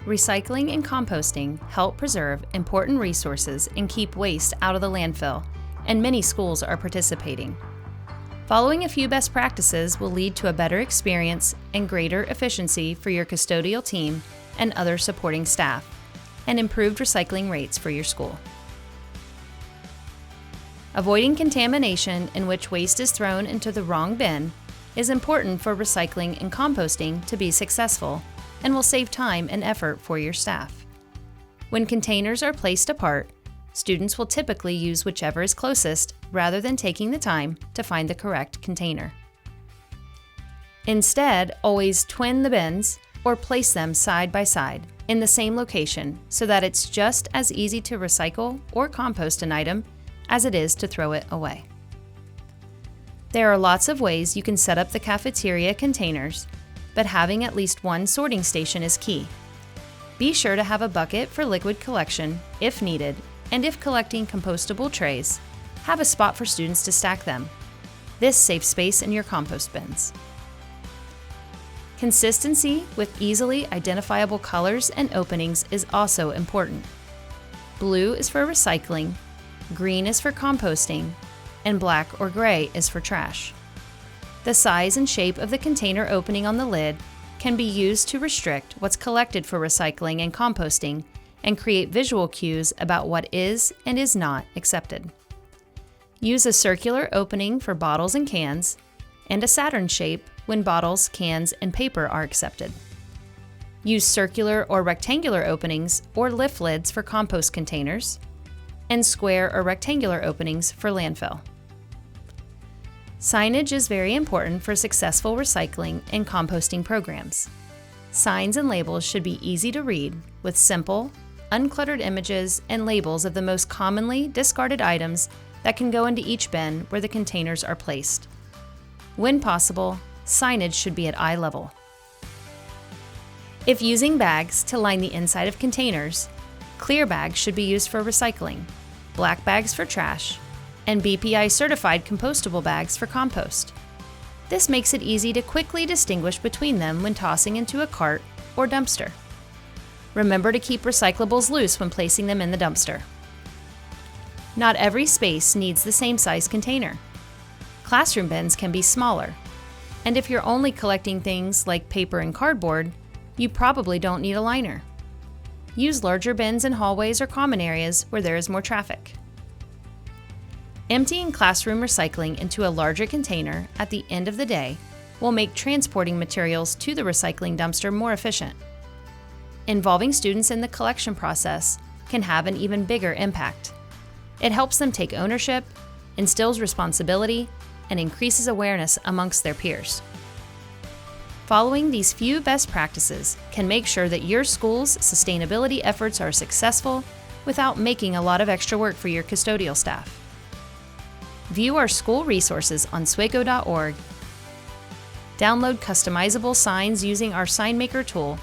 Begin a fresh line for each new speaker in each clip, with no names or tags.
Recycling and composting help preserve important resources and keep waste out of the landfill, and many schools are participating. Following a few best practices will lead to a better experience and greater efficiency for your custodial team and other supporting staff, and improved recycling rates for your school. Avoiding contamination in which waste is thrown into the wrong bin is important for recycling and composting to be successful and will save time and effort for your staff. When containers are placed apart, students will typically use whichever is closest rather than taking the time to find the correct container. Instead, always twin the bins or place them side by side in the same location so that it's just as easy to recycle or compost an item as it is to throw it away. There are lots of ways you can set up the cafeteria containers, but having at least one sorting station is key. Be sure to have a bucket for liquid collection if needed, and if collecting compostable trays, have a spot for students to stack them. This saves space in your compost bins. Consistency with easily identifiable colors and openings is also important. Blue is for recycling, green is for composting, and black or gray is for trash. The size and shape of the container opening on the lid can be used to restrict what's collected for recycling and composting and create visual cues about what is and is not accepted. Use a circular opening for bottles and cans, and a Saturn shape when bottles, cans, and paper are accepted. Use circular or rectangular openings or lift lids for compost containers, and square or rectangular openings for landfill. Signage is very important for successful recycling and composting programs. Signs and labels should be easy to read with simple, uncluttered images and labels of the most commonly discarded items that can go into each bin where the containers are placed. When possible, signage should be at eye level. If using bags to line the inside of containers, clear bags should be used for recycling, black bags for trash, and BPI certified compostable bags for compost. This makes it easy to quickly distinguish between them when tossing into a cart or dumpster. Remember to keep recyclables loose when placing them in the dumpster. Not every space needs the same size container. Classroom bins can be smaller, and if you're only collecting things like paper and cardboard, you probably don't need a liner. Use larger bins in hallways or common areas where there is more traffic. Emptying classroom recycling into a larger container at the end of the day will make transporting materials to the recycling dumpster more efficient. Involving students in the collection process can have an even bigger impact. It helps them take ownership, instills responsibility, and increases awareness amongst their peers. Following these few best practices can make sure that your school's sustainability efforts are successful without making a lot of extra work for your custodial staff. View our school resources on SWACO.org. Download customizable signs using our SignMaker tool,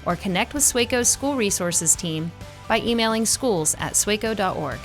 or connect with SWACO's School Resources team by emailing schools@swaco.org.